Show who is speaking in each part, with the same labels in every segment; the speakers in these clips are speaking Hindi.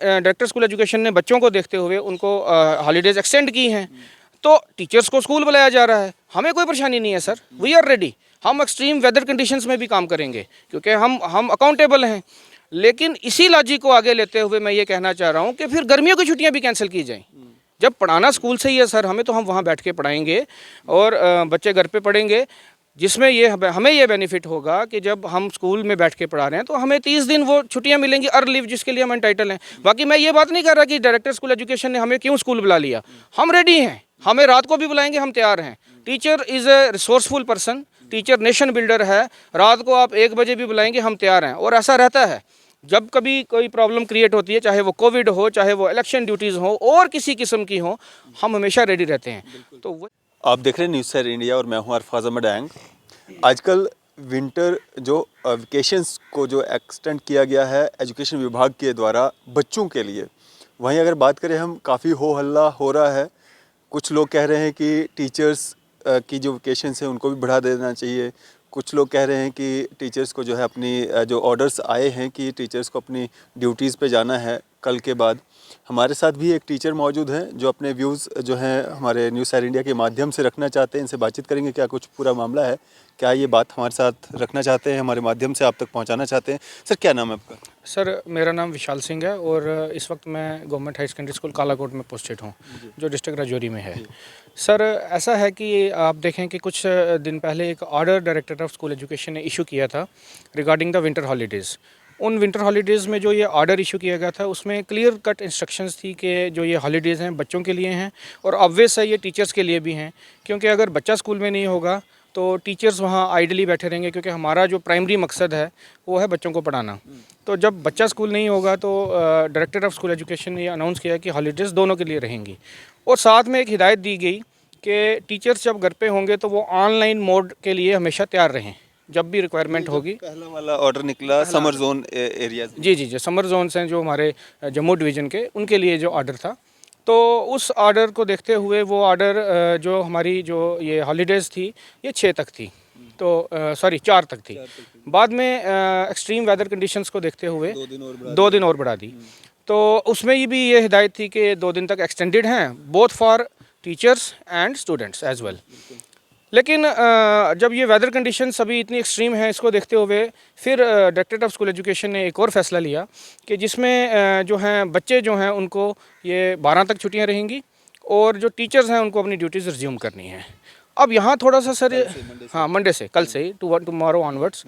Speaker 1: डायरेक्टर स्कूल एजुकेशन ने बच्चों को देखते हुए उनको हॉलीडेज़ एक्सटेंड की हैं, तो टीचर्स को स्कूल बुलाया जा रहा है। हमें कोई परेशानी नहीं है सर, वी आर रेडी। हम एक्सट्रीम वेदर कंडीशंस में भी काम करेंगे क्योंकि हम अकाउंटेबल हैं। लेकिन इसी लॉजिक को आगे लेते हुए मैं ये कहना चाह रहा हूँ कि फिर गर्मियों की छुट्टियाँ भी कैंसिल की जाएँ। जब पढ़ाना स्कूल से ही है सर, हमें तो हम वहाँ बैठ के पढ़ाएंगे और बच्चे घर पे पढ़ेंगे, जिसमें ये हमें ये बेनिफिट होगा कि जब हम स्कूल में बैठ के पढ़ा रहे हैं तो हमें 30 दिन वो छुट्टियां मिलेंगी अर्न लीव, जिसके लिए हम एंटाइटल हैं। बाकी मैं ये बात नहीं कर रहा कि डायरेक्टर स्कूल एजुकेशन ने हमें क्यों स्कूल बुला लिया, हम रेडी हैं, हमें रात को भी बुलाएंगे, हम तैयार हैं। Teacher is a resourceful person, teacher nation builder है, रात को आप 1 बजे भी बुलाएंगे, हम तैयार हैं। और ऐसा रहता है जब कभी कोई प्रॉब्लम क्रिएट होती है, चाहे वो कोविड हो, चाहे वो इलेक्शन ड्यूटीज़ हो और किसी किस्म की हो, हम हमेशा रेडी रहते हैं। तो वो
Speaker 2: आप देख रहे हैं न्यूज़ सर इंडिया और मैं हूं अरफाज अहमद एंग। आजकल विंटर जो वेकेशंस को जो एक्सटेंड किया गया है एजुकेशन विभाग के द्वारा बच्चों के लिए, वहीं अगर बात करें हम काफ़ी हो हल्ला हो रहा है। कुछ लोग कह रहे हैं कि टीचर्स की जो वेकेशंस हैं उनको भी बढ़ा देना चाहिए। कुछ लोग कह रहे हैं कि टीचर्स को जो है अपनी जो ऑर्डर्स आए हैं कि टीचर्स को अपनी ड्यूटीज़ पे जाना है कल के बाद। हमारे साथ भी एक टीचर मौजूद हैं जो अपने व्यूज़ जो हैं हमारे न्यूज़ सर इंडिया के माध्यम से रखना चाहते हैं। इनसे बातचीत करेंगे क्या कुछ पूरा मामला है, क्या ये बात हमारे साथ रखना चाहते हैं, हमारे माध्यम से आप तक पहुंचाना चाहते हैं। सर क्या नाम है आपका?
Speaker 1: सर मेरा नाम विशाल सिंह है और इस वक्त मैं government high secondary school Kalakot में पोस्टेड हूँ, जो डिस्ट्रिक्ट राजौरी में है। सर ऐसा है कि आप देखें कि कुछ दिन पहले एक order director of school education ने इशू किया था रिगार्डिंग द विंटर हॉलीडेज़। उन विंटर हॉलीडेज़ में जो ये ऑर्डर इशू किया गया था उसमें क्लियर कट इंस्ट्रक्शंस थी कि जो ये हॉलीडेज़ हैं बच्चों के लिए हैं और ऑब्वियस है ये टीचर्स के लिए भी हैं, क्योंकि अगर बच्चा स्कूल में नहीं होगा तो टीचर्स वहाँ आइडली बैठे रहेंगे, क्योंकि हमारा जो प्राइमरी मकसद है वो है बच्चों को पढ़ाना। तो जब बच्चा स्कूल नहीं होगा तो डायरेक्टर ऑफ स्कूल एजुकेशन ने ये अनाउंस किया कि हॉलीडेज़ दोनों के लिए रहेंगी। और साथ में एक हिदायत दी गई कि टीचर्स जब घर पे होंगे तो वो ऑनलाइन मोड के लिए हमेशा तैयार रहें जब भी रिक्वायरमेंट होगी।
Speaker 2: पहला वाला ऑर्डर निकला समर जोन एरिया।
Speaker 1: जी, समर जोन्स हैं जो हमारे जम्मू डिवीज़न के, उनके लिए जो ऑर्डर था, तो उस ऑर्डर को देखते हुए वो ऑर्डर जो हमारी जो ये हॉलीडेज़ थी ये 6 तक थी, तो सॉरी 4 तक थी। बाद में एक्सट्रीम वेदर कंडीशंस को देखते हुए 2 दिन और बढ़ा दी। तो उसमें ये भी ये हिदायत थी कि 2 दिन तक एक्सटेंडेड हैं, both for teachers and students as well. लेकिन जब ये वेदर कंडीशंस अभी इतनी एक्सट्रीम है, इसको देखते हुए फिर डायरेक्टरेट ऑफ स्कूल एजुकेशन ने एक और फैसला लिया कि जिसमें जो हैं बच्चे जो हैं उनको ये 12 तक छुट्टियां रहेंगी और जो टीचर्स हैं उनको अपनी ड्यूटीज़ रिज्यूम करनी है। अब यहाँ थोड़ा सा सर, हाँ मंडे से, कल से ही टुमारो ऑनवर्ड्स,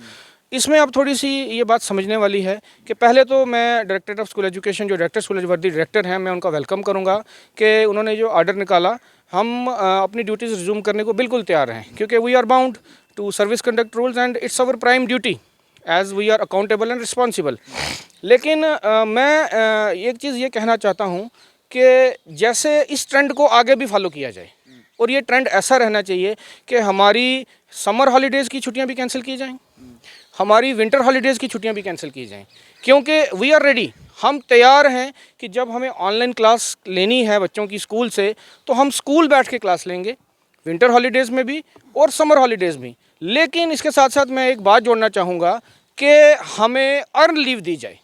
Speaker 1: इसमें अब थोड़ी सी ये बात समझने वाली है कि पहले तो मैं डायरेक्टर ऑफ स्कूल एजुकेशन जो डायरेक्टर स्कूल वर्दी डायरेक्टर हैं, मैं उनका वेलकम करूंगा कि उन्होंने जो ऑर्डर निकाला, हम अपनी ड्यूटीज़ रिज्यूम करने को बिल्कुल तैयार हैं, क्योंकि we are bound to service conduct rules and it's our prime duty as we are accountable and responsible. लेकिन मैं एक चीज़ ये कहना चाहता हूँ कि जैसे इस ट्रेंड को आगे भी फॉलो किया जाए और ये ट्रेंड ऐसा रहना चाहिए कि हमारी समर हॉलीडेज़ की छुट्टियाँ भी कैंसिल की जाएँ, हमारी विंटर हॉलीडेज़ की छुट्टियां भी कैंसिल की जाएं, क्योंकि वी आर रेडी, हम तैयार हैं कि जब हमें ऑनलाइन क्लास लेनी है बच्चों की स्कूल से तो हम स्कूल बैठ के क्लास लेंगे, विंटर हॉलीडेज़ में भी और समर हॉलीडेज़ में। लेकिन इसके साथ साथ मैं एक बात जोड़ना चाहूँगा कि हमें अर्न लीव दी जाए।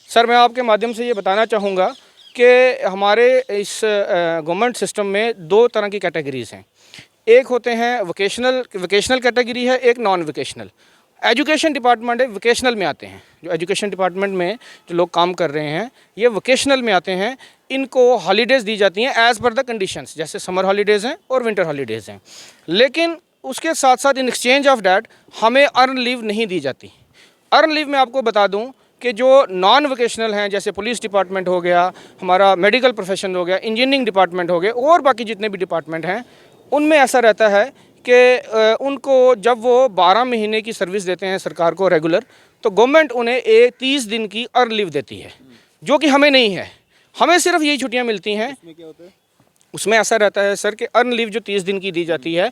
Speaker 1: सर मैं आपके माध्यम से ये बताना चाहूँगा कि हमारे इस गवर्नमेंट सिस्टम में 2 तरह की कैटेगरीज़ हैं। एक होते हैं वोकेशनल कैटेगरी है, एक नॉन वोकेशनल। एजुकेशन डिपार्टमेंट है वोकेशनल में आते हैं, जो एजुकेशन डिपार्टमेंट में जो लोग काम कर रहे हैं ये वोकेशनल में आते हैं। इनको हॉलीडेज़ दी जाती हैं एज़ पर द कंडीशंस, जैसे समर हॉलीडेज़ हैं और विंटर हॉलीडेज़ हैं। लेकिन उसके साथ साथ इन एक्सचेंज ऑफ डैट हमें अर्न लीव नहीं दी जाती। अर्न लीव मैं आपको बता दूं कि जो नॉन वोकेशनल हैं, जैसे पुलिस डिपार्टमेंट हो गया, हमारा मेडिकल प्रोफेशन हो गया, इंजीनियरिंग डिपार्टमेंट हो गए और बाकी जितने भी डिपार्टमेंट हैं, उनमें ऐसा रहता है कि उनको जब वो 12 महीने की सर्विस देते हैं सरकार को रेगुलर, तो गवर्नमेंट उन्हें 30 दिन की अर्न लीव देती है, जो कि हमें नहीं है। हमें सिर्फ यही छुट्टियां मिलती हैं।
Speaker 2: उसमें क्या होता है?
Speaker 1: उसमें ऐसा रहता है सर कि अर्न लीव जो 30 दिन की दी जाती है,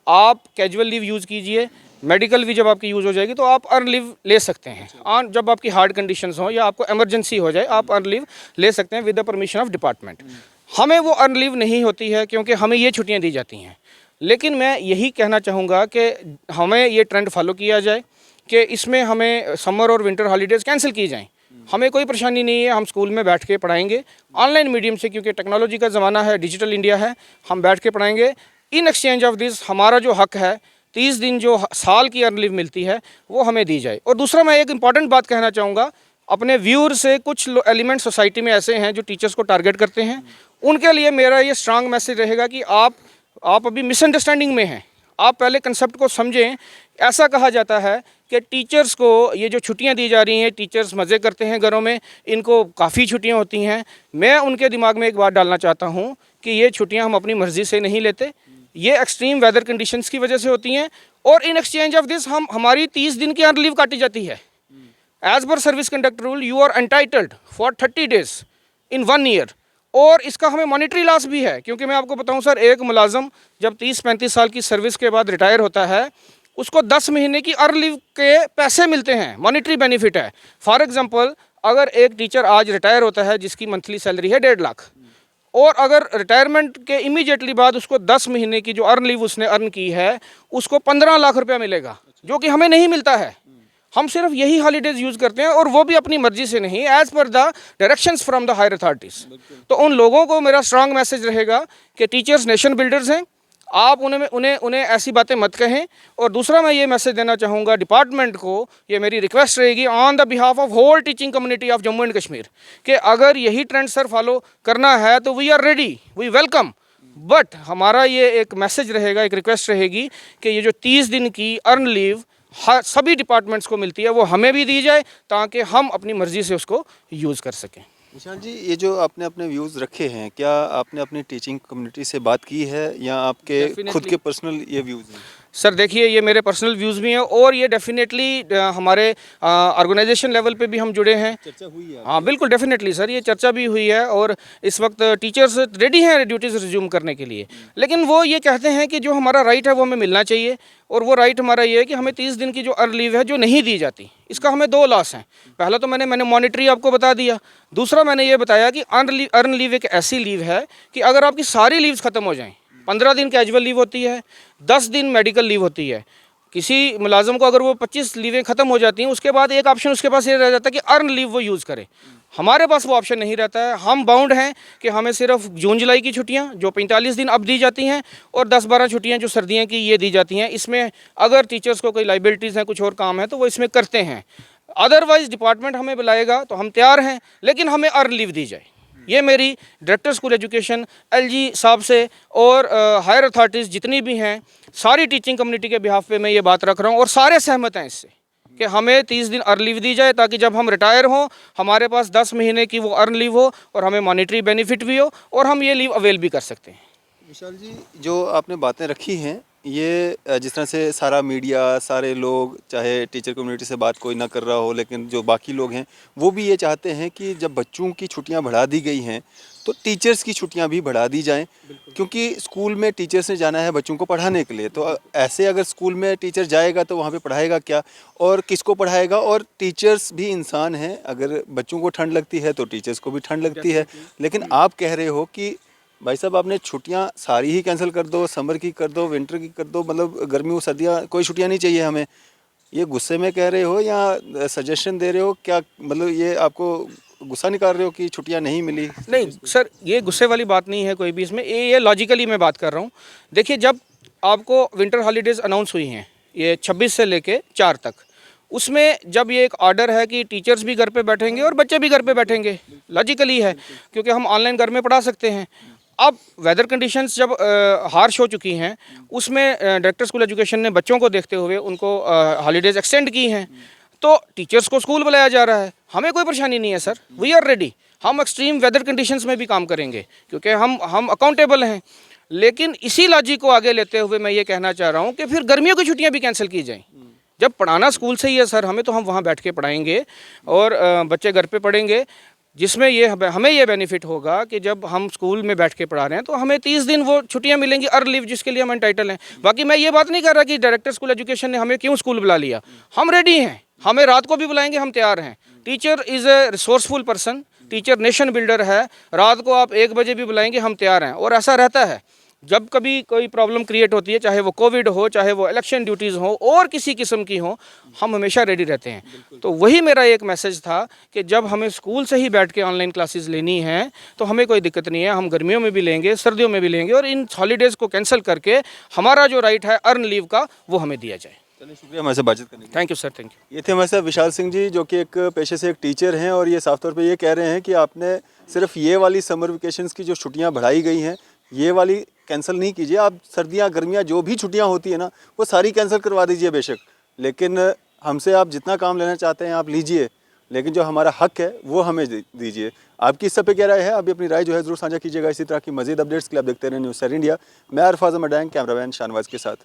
Speaker 1: आप कैजुअल लीव यूज़ कीजिए, मेडिकल भी जब आपकी यूज़ हो जाएगी तो आप अर्न लीव ले सकते हैं। और जब आपकी हार्ड कंडीशंस हो या आपको इमरजेंसी हो जाए, आप अर्न लीव ले सकते हैं with the permission of department. हमें वो अर्न लीव नहीं होती है क्योंकि हमें ये छुट्टियाँ दी जाती हैं। लेकिन मैं यही कहना चाहूँगा कि हमें ये ट्रेंड फॉलो किया जाए कि इसमें हमें समर और विंटर हॉलीडेज़ कैंसिल की जाएँ, हमें कोई परेशानी नहीं है, हम स्कूल में बैठ के पढ़ाएंगे ऑनलाइन मीडियम से, क्योंकि टेक्नोलॉजी का ज़माना है, डिजिटल इंडिया है, हम बैठ के पढ़ाएंगे। इन एक्सचेंज ऑफ दिस हमारा जो हक है 30 दिन जो साल की अर्न लीव मिलती है वो हमें दी जाए। और दूसरा मैं एक इंपॉर्टेंट बात कहना चाहूँगा, अपने व्यूअर से कुछ एलिमेंट सोसाइटी में ऐसे हैं जो टीचर्स को टारगेट करते हैं, उनके लिए मेरा ये स्ट्रांग मैसेज रहेगा कि आप अभी मिसअंडरस्टैंडिंग में हैं। आप पहले कंसेप्ट को समझें। ऐसा कहा जाता है कि टीचर्स को ये जो छुट्टियां दी जा रही हैं, टीचर्स मज़े करते हैं घरों में, इनको काफ़ी छुट्टियां होती हैं। मैं उनके दिमाग में एक बात डालना चाहता हूं कि ये छुट्टियां हम अपनी मर्ज़ी से नहीं लेते, ये एक्सट्रीम वेदर कंडीशंस की वजह से होती हैं। और इन एक्सचेंज ऑफ दिस हमारी 30 दिन की अर्न लीव काटी जाती है। एज पर service conduct rule you are entitled for 30 days in 1 year. और इसका हमें मॉनिटरी लॉस भी है, क्योंकि मैं आपको बताऊं सर, एक मुलाजम जब 30-35 साल की सर्विस के बाद रिटायर होता है, उसको 10 महीने की अर्न लीव के पैसे मिलते हैं, मॉनिटरी बेनिफिट है। फॉर एग्जांपल, अगर एक टीचर आज रिटायर होता है जिसकी मंथली सैलरी है 1.5 लाख, और अगर रिटायरमेंट के इमीडिएटली बाद उसको 10 महीने की जो अर्न लीव उसने अर्न की है उसको 15 लाख रुपया मिलेगा, जो कि हमें नहीं मिलता है। हम सिर्फ यही हॉलीडेज यूज़ करते हैं, और वो भी अपनी मर्जी से नहीं, एज पर the directions from the higher authorities. तो उन लोगों को मेरा स्ट्रांग मैसेज रहेगा कि टीचर्स नेशन बिल्डर्स हैं, आप उन्हें ऐसी बातें मत कहें। और दूसरा मैं ये मैसेज देना चाहूँगा डिपार्टमेंट को, ये मेरी रिक्वेस्ट रहेगी on the behalf of whole teaching community of Jammu and Kashmir, कि अगर यही ट्रेंड सर फॉलो करना है तो we are ready, we welcome. But हमारा ये एक मैसेज रहेगा, एक रिक्वेस्ट रहेगी कि ये जो 30 दिन की अर्न लीव सभी डिपार्टमेंट्स को मिलती है वो हमें भी दी जाए, ताकि हम अपनी मर्ज़ी से उसको यूज़ कर सकें।
Speaker 2: निशान जी, ये जो आपने अपने व्यूज़ रखे हैं, क्या आपने अपनी टीचिंग कम्युनिटी से बात की है या आपके खुद के पर्सनल ये व्यूज़ हैं?
Speaker 1: सर देखिए, ये मेरे पर्सनल व्यूज़ भी हैं, और ये डेफिनेटली हमारे ऑर्गेनाइजेशन लेवल पे भी हम जुड़े हैं।
Speaker 2: चर्चा हुई है?
Speaker 1: हाँ बिल्कुल, डेफिनेटली सर, ये चर्चा भी हुई है, और इस वक्त टीचर्स रेडी हैं ड्यूटीज़ रिज्यूम करने के लिए। लेकिन वो ये कहते हैं कि जो हमारा राइट है वो हमें मिलना चाहिए, और वो राइट हमारा ये है कि हमें 30 दिन की जो अर्न लीव है जो नहीं दी जाती, इसका हमें 2 लॉस हैं। पहला तो मैंने मॉनिटरी आपको बता दिया, दूसरा मैंने ये बताया कि अर्न लीव एक ऐसी लीव है कि अगर आपकी सारी लीव्स ख़त्म हो जाएँ, 15 दिन कैजुअल लीव होती है, 10 दिन मेडिकल लीव होती है, किसी मुलाजम को अगर वो 25 लीवें ख़त्म हो जाती हैं, उसके बाद एक ऑप्शन उसके पास ये रह जाता है कि अर्न लीव वो यूज़ करे। हमारे पास वो ऑप्शन नहीं रहता है। हम बाउंड हैं कि हमें सिर्फ जून जुलाई की छुट्टियां जो 45 दिन अब दी जाती हैं, और 10-12 छुट्टियां जो सर्दियों की ये दी जाती हैं। इसमें अगर टीचर्स को कोई लाइबिलिटीज़ हैं, कुछ और काम है, तो वो इसमें करते हैं। अदरवाइज़ डिपार्टमेंट हमें बुलाएगा तो हम तैयार हैं, लेकिन हमें अर्न लीव दी जाए। ये मेरी डायरेक्टर स्कूल एजुकेशन एलजी साहब से और हायर अथॉरिटीज़ जितनी भी हैं, सारी टीचिंग कम्युनिटी के बिहाफ पे मैं ये बात रख रहा हूँ, और सारे सहमत हैं इससे कि हमें 30 दिन अर्न लीव दी जाए, ताकि जब हम रिटायर हों हमारे पास 10 महीने की वो अर्न लीव हो, और हमें मॉनिटरी बेनिफिट भी हो, और हम ये लीव अवेल भी कर सकते हैं।
Speaker 2: विशाल जी, जो आपने बातें रखी हैं, ये जिस तरह से सारा मीडिया, सारे लोग, चाहे टीचर कम्युनिटी से बात कोई ना कर रहा हो, लेकिन जो बाकी लोग हैं वो भी ये चाहते हैं कि जब बच्चों की छुट्टियां बढ़ा दी गई हैं तो टीचर्स की छुट्टियां भी बढ़ा दी जाएं, क्योंकि स्कूल में टीचर्स ने जाना है बच्चों को पढ़ाने के लिए। तो ऐसे अगर स्कूल में टीचर जाएगा तो वहाँ पे पढ़ाएगा क्या और किसको पढ़ाएगा? और टीचर्स भी इंसान हैं, अगर बच्चों को ठंड लगती है तो टीचर्स को भी ठंड लगती है। लेकिन आप कह रहे हो कि भाई साहब, आपने छुट्टियां सारी ही कैंसिल कर दो, समर की कर दो, विंटर की कर दो, मतलब गर्मियों सर्दियां कोई छुट्टियां नहीं चाहिए हमें। ये गुस्से में कह रहे हो या सजेशन दे रहे हो क्या? मतलब ये आपको गुस्सा निकाल रहे हो कि छुट्टियां नहीं मिली?
Speaker 1: नहीं सर, ये गुस्से वाली बात नहीं है कोई भी इसमें, ये लॉजिकली मैं बात कर रहा हूँ। देखिए, जब आपको विंटर हॉलीडेज़ अनाउंस हुई हैं, ये 26 से लेके 4 तक, उसमें जब ये एक ऑर्डर है कि टीचर्स भी घर पे बैठेंगे और बच्चे भी घर पे बैठेंगे, लॉजिकली है, क्योंकि हम ऑनलाइन घर में पढ़ा सकते हैं। अब वेदर कंडीशंस जब हार्श हो चुकी हैं, उसमें डायरेक्टर स्कूल एजुकेशन ने बच्चों को देखते हुए उनको हॉलीडेज़ एक्सटेंड की हैं, तो टीचर्स को स्कूल बुलाया जा रहा है। हमें कोई परेशानी नहीं है सर, वी आर रेडी। हम एक्सट्रीम वेदर कंडीशंस में भी काम करेंगे, क्योंकि हम अकाउंटेबल हैं। लेकिन इसी लॉजिक को आगे लेते हुए मैं ये कहना चाह रहा हूँ कि फिर गर्मियों की छुट्टियाँ भी कैंसिल की जाएँ। जब पढ़ाना स्कूल से ही है सर, हमें तो हम वहाँ बैठ के पढ़ाएंगे और बच्चे घर पे पढ़ेंगे, जिसमें ये हमें ये बेनिफिट होगा कि जब हम स्कूल में बैठ के पढ़ा रहे हैं तो हमें 30 दिन वो छुट्टियां मिलेंगी अर्न लीव, जिसके लिए हम एंटाइटल हैं। बाकी मैं ये बात नहीं कर रहा कि डायरेक्टर स्कूल एजुकेशन ने हमें क्यों स्कूल बुला लिया, हम रेडी हैं, हमें रात को भी बुलाएंगे, हम तैयार हैं। Teacher is a resourceful person, teacher nation builder है, रात को आप 1 बजे भी बुलाएंगे हम तैयार हैं। और ऐसा रहता है, जब कभी कोई प्रॉब्लम क्रिएट होती है, चाहे वो कोविड हो, चाहे वो इलेक्शन ड्यूटीज़ हो और किसी किस्म की हो, हम हमेशा रेडी रहते हैं। तो वही मेरा एक मैसेज था कि जब हमें स्कूल से ही बैठ के ऑनलाइन क्लासेस लेनी है तो हमें कोई दिक्कत नहीं है, हम गर्मियों में भी लेंगे, सर्दियों में भी लेंगे, और इन हॉलीडेज़ को कैंसिल करके हमारा जो राइट है अर्न लीव का वो हमें दिया जाए।
Speaker 2: चलिए, शुक्रिया हमारे से बातचीत करने के लिए।
Speaker 1: Thank you sir, thank you.
Speaker 2: ये थे हमारे साथ विशाल सिंह जी, जो कि एक पेशे से एक टीचर हैं, और ये साफ तौर पे ये कह रहे हैं कि आपने सिर्फ ये वाली समर वेकेशंस की जो छुट्टियां बढ़ाई गई हैं, ये वाली कैंसिल नहीं कीजिए। आप सर्दियां गर्मियां जो भी छुट्टियां होती है ना, वो सारी कैंसिल करवा दीजिए बेशक, लेकिन हमसे आप जितना काम लेना चाहते हैं आप लीजिए, लेकिन जो हमारा हक है वो हमें दीजिए। आपकी इस सब पे क्या राय है? अभी अपनी राय जो है ज़रूर साझा कीजिएगा। इसी तरह की मजीद अपडेट्स के लिए आप देखते रहें न्यूज़ 7 इंडिया। मैं अरफाज अहमद, कैमरामैन शाहनवाज के साथ।